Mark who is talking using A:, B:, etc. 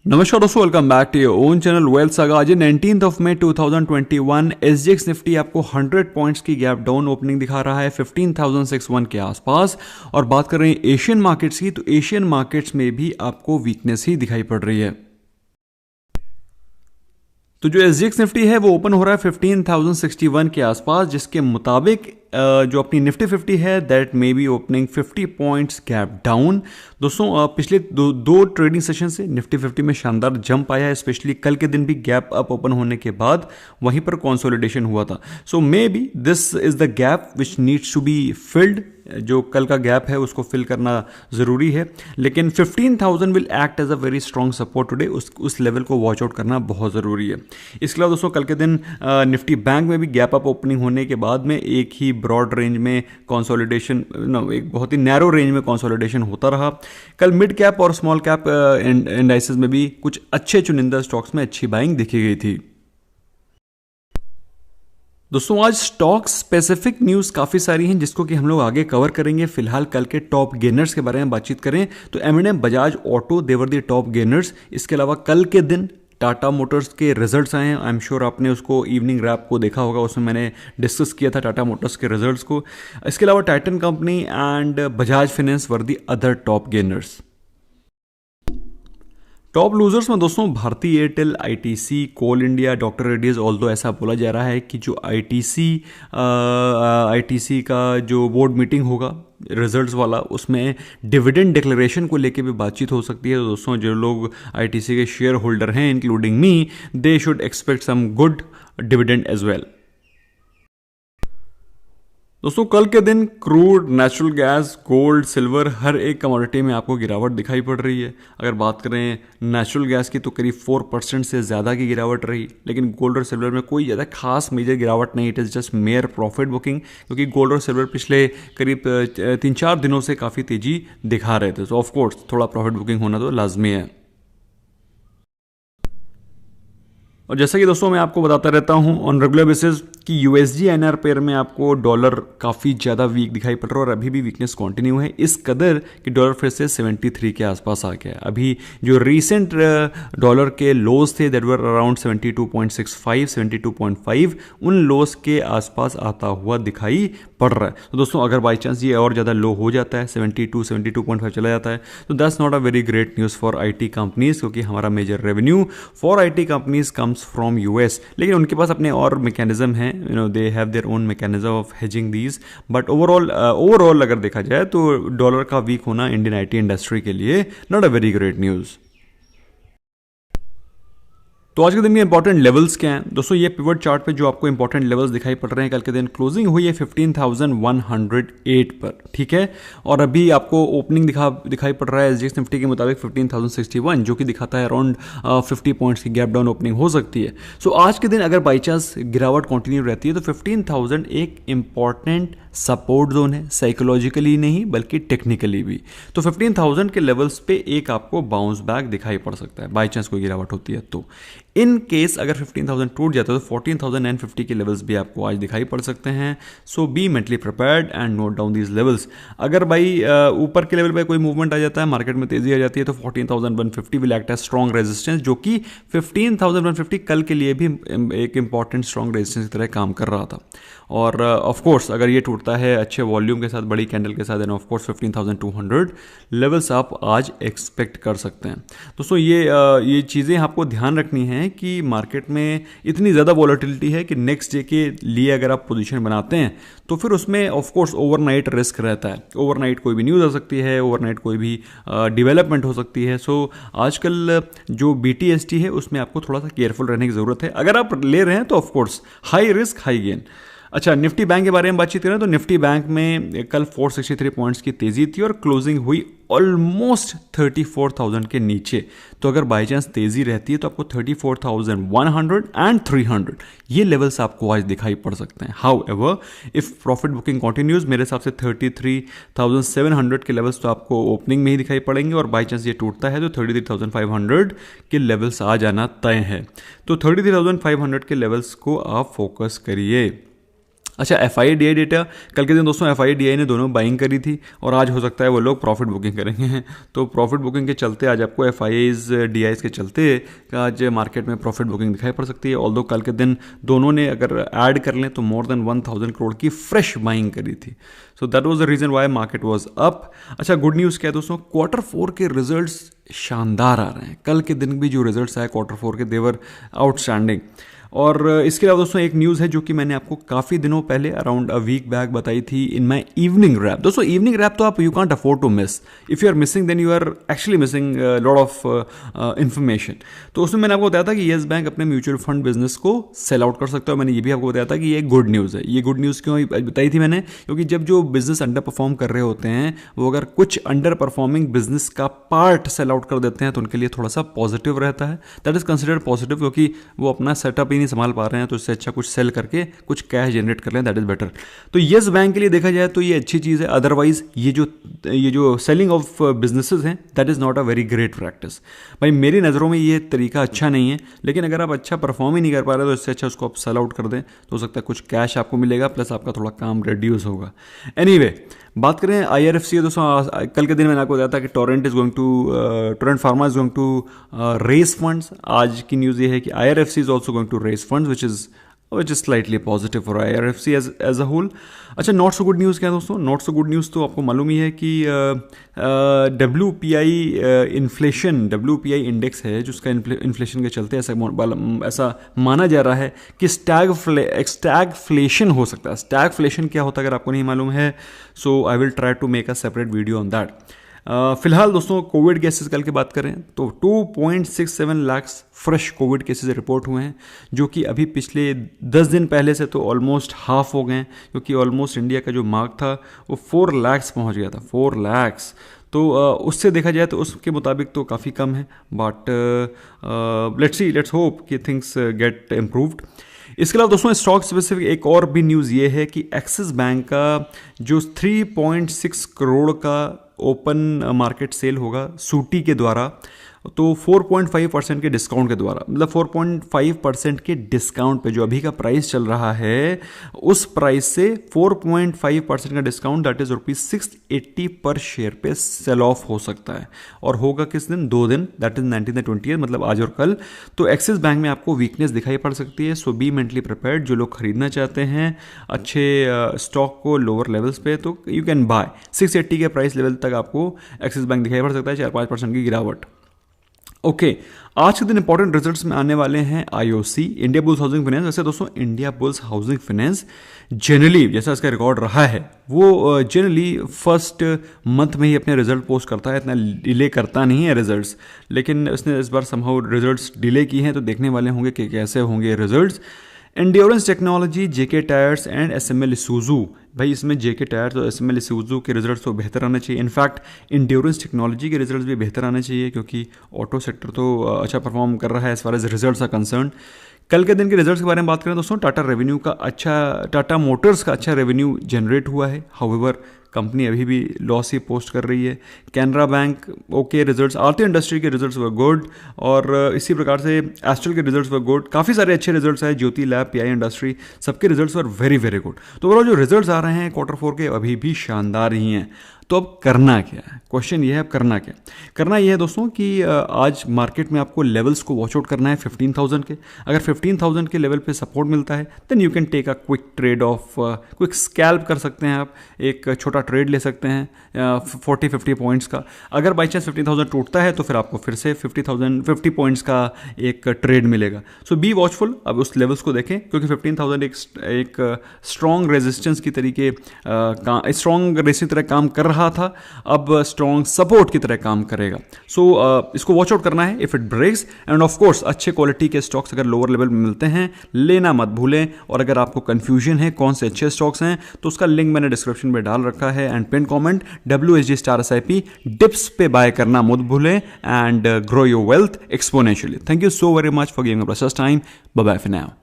A: नमस्कार दोस्तों, welcome back to your own channel Wealth Saga. आज 19 मई 2021 एसजीएक्स निफ्टी आपको 100 पॉइंट्स की गैप डाउन ओपनिंग दिखा रहा है 15,061 के आसपास। और बात कर रहे हैं एशियन मार्केट्स की, तो एशियन मार्केट्स में भी आपको वीकनेस ही दिखाई पड़ रही है। तो जो एसजीएक्स निफ्टी है वो ओपन हो रहा है 15,061 के आसपास, जिसके मुताबिक जो अपनी निफ्टी 50 है that may be opening 50 points gap down. दोस्तों पिछले दो ट्रेडिंग सेशन से निफ्टी 50 में शानदार जंप आया है, स्पेशली कल के दिन भी गैप अप ओपन होने के बाद वहीं पर कंसोलिडेशन हुआ था। So maybe this is the gap which needs to be filled. जो कल का गैप है उसको फिल करना ज़रूरी है, लेकिन 15,000 will act as a very strong support today. उस लेवल को वॉच आउट करना बहुत ज़रूरी है। इसके अलावा दोस्तों कल के दिन निफ्टी बैंक में भी गैप अप ओपनिंग होने के बाद में एक ही ब्रॉड रेंज में कंसोलिडेशन, एक बहुत ही नैरो रेंज में कंसोलिडेशन होता रहा। कल मिड कैप और स्मॉल कैप इंडाइसेस में भी कुछ अच्छे चुनिंदा स्टॉक्स में अच्छी बाइंग दिखी गई थी। दोस्तों आज स्टॉक स्पेसिफिक न्यूज काफी सारी हैं जिसको कि हम लोग आगे कवर करेंगे। फिलहाल कल के टॉप गेनर्स के बारे में बातचीत करें तो एम&एम, बजाज ऑटो, देवर दी टॉप गेनर्स। इसके अलावा कल के दिन टाटा मोटर्स के रिजल्ट्स आए हैं। आई एम श्योर आपने उसको इवनिंग रैप को देखा होगा, उसमें मैंने डिस्कस किया था टाटा मोटर्स के रिजल्ट्स को। इसके अलावा Titan company and Bajaj finance were the other top gainers. Top losers में दोस्तों भारती एयरटेल, आईटीसी, कोल इंडिया, डॉक्टर रेड्डीज। ऑल्दो ऐसा बोला जा रहा है कि जो आईटीसी का जो बोर्ड मीटिंग होगा रिजल्ट्स वाला, उसमें डिविडेंड डिक्लेरेशन को लेके भी बातचीत हो सकती है। तो दोस्तों जो लोग आईटीसी के शेयर होल्डर हैं including me, they should expect some good dividend as well. दोस्तों कल के दिन crude, natural gas, gold, silver, हर एक कमोडिटी में आपको गिरावट दिखाई पड़ रही है। अगर बात करें नेचुरल गैस की तो करीब 4% से ज़्यादा की गिरावट रही, लेकिन गोल्ड और सिल्वर में कोई ज़्यादा खास मेजर गिरावट नहीं। It is just mayor profit booking, क्योंकि गोल्ड और सिल्वर पिछले करीब 3-4 दिनों से काफ़ी तेज़ी दिखा रहे थे। सो ऑफकोर्स थोड़ा प्रॉफिट बुकिंग होना तो लाजमी है। और जैसा कि दोस्तों मैं आपको बताता रहता हूं ऑन रेगुलर बेसिस कि यूएसडी एनआर पेयर में आपको डॉलर काफ़ी ज़्यादा वीक दिखाई पड़ रहा है और अभी भी वीकनेस कंटिन्यू है, इस कदर कि डॉलर फिर से 73 के आसपास आ गया। अभी जो रीसेंट डॉलर के लोज थे दैट वर अराउंड 72.65, 72.5, उन लोज के आसपास आता हुआ दिखाई पड़ रहा है। तो दोस्तों अगर बाई चांस ये और ज़्यादा लो हो जाता है, 72, 72.5 चला जाता है, तो that's not a very great news for IT companies, क्योंकि हमारा major revenue for IT companies comes from US. लेकिन उनके पास अपने और मैकेनिज्म हैं, they have their own mechanism of hedging these. But overall अगर देखा जाए तो डॉलर का वीक होना इंडियन आईटी इंडस्ट्री के लिए not a very great news. तो आज के दिन में इंपॉर्टेंट लेवल्स क्या हैं दोस्तों? ये पिवट चार्ट पे जो आपको इंपॉर्टेंट लेवल्स दिखाई पड़ रहे हैं, कल के दिन क्लोजिंग हुई है 15,108 पर, ठीक है। और अभी आपको ओपनिंग दिखाई पड़ रहा है एसजीएक्स निफ्टी के मुताबिक 15,061, जो कि दिखाता है अराउंड 50 पॉइंट्स की गैप डाउन ओपनिंग हो सकती है। सो आज के दिन अगर बाई चांस गिरावट कंटिन्यू रहती है तो 15,000 एक इंपॉर्टेंट सपोर्ट जोन है, साइकोलॉजिकली नहीं बल्कि टेक्निकली भी। तो 15,000 के लेवल्स पे एक आपको बाउंस बैक दिखाई पड़ सकता है बाई चांस कोई गिरावट होती है तो। इन केस अगर 15,000 टूट जाता है तो 14,950 के लेवल्स भी आपको आज दिखाई पड़ सकते हैं। So be mentally prepared and note down these levels. अगर भाई ऊपर के लेवल पे कोई मूवमेंट आ जाता है, मार्केट में तेजी आ जाती है, तो 14,150 will act as strong resistance, जो कि 15,150 कल के लिए भी एक इंपॉर्टेंट स्ट्रॉन्ग रेजिस्टेंस की तरह काम कर रहा था। और ऑफकोर्स अगर ये टूटता है अच्छे वॉल्यूम के साथ, बड़ी कैंडल के साथ, देन ऑफकोर्स 15,200 लेवल्स आप आज एक्सपेक्ट कर सकते हैं। दोस्तों ये चीज़ें आपको ध्यान रखनी है कि मार्केट में इतनी ज़्यादा वॉलेटिलिटी है कि नेक्स्ट डे के लिए अगर आप पोजीशन बनाते हैं तो फिर उसमें ऑफकोर्स ओवरनाइट रिस्क रहता है। ओवरनाइट कोई भी न्यूज़ आ सकती है, ओवरनाइट कोई भी डेवलपमेंट हो सकती है। सो आजकल जो BTST है उसमें आपको थोड़ा सा केयरफुल रहने की ज़रूरत है। अगर आप ले रहे हैं तो of course high risk high gain. अच्छा, निफ्टी बैंक के बारे में बातचीत करें तो निफ्टी बैंक में कल 463 पॉइंट्स की तेजी थी और क्लोजिंग हुई ऑलमोस्ट 34,000 के नीचे। तो अगर बाई चांस तेजी रहती है तो आपको 34,100 एंड 300 ये लेवल्स आपको आज दिखाई पड़ सकते हैं। How ever if profit booking continues, मेरे हिसाब से 33,700 के लेवल्स तो आपको ओपनिंग में ही दिखाई पड़ेंगे, और बाई चांस ये टूटता है तो 33,500 के लेवल्स आ जाना तय है। तो 33,500 के लेवल्स को आप फोकस करिए। अच्छा, FII डेटा कल के दिन दोस्तों FII DI ने दोनों बाइंग करी थी और आज हो सकता है वो लोग प्रॉफिट बुकिंग करेंगे। तो प्रॉफिट बुकिंग के चलते आज आपको FIIs DIs के चलते आज मार्केट में प्रॉफिट बुकिंग दिखाई पड़ सकती है। ऑल्दो कल के दिन दोनों ने अगर ऐड कर लें तो मोर देन 1000 करोड़ की फ्रेश बाइंग करी थी। So that was the reason why market was up. अच्छा, गुड न्यूज़ क्या है दोस्तों, Q4 के रिजल्ट्स शानदार आ रहे हैं। कल के दिन भी जो रिजल्ट्स आए Q4 के देवर आउटस्टैंडिंग। और इसके अलावा दोस्तों एक न्यूज़ है जो कि मैंने आपको काफ़ी दिनों पहले अराउंड अ वीक बैक बताई थी इन माय इवनिंग रैप। दोस्तों इवनिंग रैप तो आप you can't afford to miss. If you are missing then you are actually missing lot of information. तो उसमें मैंने आपको बताया था कि येस बैंक अपने म्यूचुअल फंड बिजनेस को सेल आउट कर सकता है। मैंने ये भी आपको बताया था कि ये गुड न्यूज़ है। ये गुड न्यूज़ क्यों बताई थी मैंने, क्योंकि जब जो बिजनेस अंडर परफॉर्म कर रहे होते हैं वो अगर कुछ अंडर परफॉर्मिंग बिजनेस का पार्ट सेल आउट कर देते हैं तो उनके लिए थोड़ा सा पॉजिटिव रहता है। दैट इज कंसिडर्ड पॉजिटिव, क्योंकि वो अपना सेटअप ही नहीं संभाल पा रहे हैं, तो इससे अच्छा कुछ सेल करके कुछ कैश जनरेट कर लें, दैट इज बेटर। तो येस बैंक के लिए देखा जाए तो ये अच्छी चीज़ है। अदरवाइज ये जो सेलिंग ऑफ बिजनेसेस हैं that is not a very great practice. भाई मेरी नज़रों में ये तरीका अच्छा नहीं है, लेकिन अगर आप अच्छा परफॉर्म ही नहीं कर पा रहे तो इससे अच्छा उसको आप सेल आउट कर दें तो हो सकता है कुछ कैश आपको मिलेगा, प्लस आपका थोड़ा काम रिड्यूस होगा। एनीवे, बात करें IRFC दोस्तों, कल के दिन मैंने आपको बताया था कि Torrent Pharma is going to raise funds. आज की न्यूज़ ये है कि IRFC is also going to raise funds which is slightly positive for IRFC as a whole। अच्छा, नॉट सो गुड न्यूज़ क्या है दोस्तों, नॉट सो गुड न्यूज़ तो आपको मालूम ही है कि WPI इन्फ्लेशन, WPI इंडेक्स है जिसका इन्फ्लेशन के चलते ऐसा माना जा रहा है कि स्टैगफ्लेशन हो सकता है। स्टैगफ्लेशन क्या होता है अगर आपको नहीं मालूम है, so I will try to make a separate video on that. फिलहाल दोस्तों कोविड केसेस कल की बात करें तो 2.67 lakh fresh Covid cases report हुए हैं, जो कि अभी पिछले 10 दिन पहले से तो ऑलमोस्ट हाफ हो गए हैं, क्योंकि ऑलमोस्ट इंडिया का जो मार्क था वो 4 लाख पहुंच गया था, 4 लाख। तो उससे देखा जाए तो उसके मुताबिक तो काफ़ी कम है, बट लेट्स होप कि थिंग्स गेट इम्प्रूव्ड। इसके अलावा दोस्तों स्टॉक स्पेसिफिक एक और भी न्यूज़ ये है कि एक्सिस बैंक का जो 3.6 करोड़ का ओपन मार्केट सेल होगा सूटी के द्वारा, तो 4.5% के डिस्काउंट के द्वारा, मतलब 4.5% के डिस्काउंट पे जो अभी का प्राइस चल रहा है उस प्राइस से 4.5% का डिस्काउंट, दैट इज ₹680 पर शेयर पे सेल ऑफ हो सकता है। और होगा किस दिन, 2 दिन, दैट इज 19 और 20, मतलब आज और कल। तो एक्सिस बैंक में आपको वीकनेस दिखाई पड़ सकती है, सो बी मेंटली प्रिपेयर्ड। जो लोग खरीदना चाहते हैं अच्छे स्टॉक को लोअर लेवल्स पे, तो यू कैन बाय। 680 के प्राइस लेवल तक आपको एक्सिस बैंक दिखाई पड़ सकता है, 4-5% की गिरावट। ओके, आज के दिन इंपॉर्टेंट रिजल्ट्स में आने वाले हैं IOC, India bulls housing finance. वैसे दोस्तों India bulls housing finance generally जैसा इसका रिकॉर्ड रहा है वो जनरली फर्स्ट मंथ में ही अपने रिजल्ट पोस्ट करता है, इतना डिले करता नहीं है रिजल्ट्स, लेकिन उसने इस बार समहाउ रिजल्ट्स डिले किए हैं, तो देखने वाले होंगे कि कैसे होंगे results. Endurance technology, JK tyres and SML Isuzu, भाई इसमें JK टायर्स और SML Isuzu के रिजल्ट्स तो बेहतर आने चाहिए। इनफैक्ट एंड्योरेंस टेक्नोलॉजी के रिजल्ट्स भी बेहतर आने चाहिए, क्योंकि ऑटो सेक्टर तो अच्छा परफॉर्म कर रहा है as far as results are concern. कल के दिन के रिजल्ट्स के बारे में बात करें दोस्तों, टाटा मोटर्स का अच्छा रेवेन्यू जनरेट हुआ है, हाउएवर कंपनी अभी भी लॉस ही पोस्ट कर रही है। कैनरा बैंक ओके रिजल्ट्स, आरती इंडस्ट्री के रिजल्ट्स वर गुड, और इसी प्रकार से एस्ट्रल के रिजल्ट्स वर गुड। काफ़ी सारे अच्छे रिजल्ट्स हैं, ज्योति लैब, PI इंडस्ट्री, सबके results were very very good. तो ओवरऑल जो रिजल्ट्स आ रहे हैं Q4 के अभी भी शानदार ही हैं। तो अब करना क्या है, क्वेश्चन ये है अब करना क्या। करना ये है दोस्तों कि आज मार्केट में आपको लेवल्स को वॉच आउट करना है 15,000 के। अगर 15,000 के लेवल पे सपोर्ट मिलता है then you can take a quick trade off, quick scalp कर सकते हैं आप, एक छोटा ट्रेड ले सकते हैं 40-50 पॉइंट्स का। अगर बाई चांस 15,000 टूटता है तो फिर आपको फिर से 50 पॉइंट्स का एक ट्रेड मिलेगा। सो बी वॉचफुल, अब उस लेवल्स को देखें, क्योंकि 15,000 एक स्ट्रॉन्ग रेजिस्टेंस की तरीके स्ट्रॉन्ग रेजिस्टेंस की तरह काम कर रहा था, अब स्ट्रॉन्ग सपोर्ट की तरह काम करेगा। सो इसको वॉच आउट करना है if it breaks, and of course अच्छे क्वालिटी के स्टॉक्स अगर लोअर लेवल में मिलते हैं लेना मत भूलें। और अगर आपको कंफ्यूजन है कौन से अच्छे स्टॉक्स हैं तो उसका लिंक मैंने डिस्क्रिप्शन में डाल रखा है, and pin comment WSG star SIP dips पे बाय करना मत भूलें, and grow your wealth exponentially. Thank you so very much for giving us time. Bye bye for now.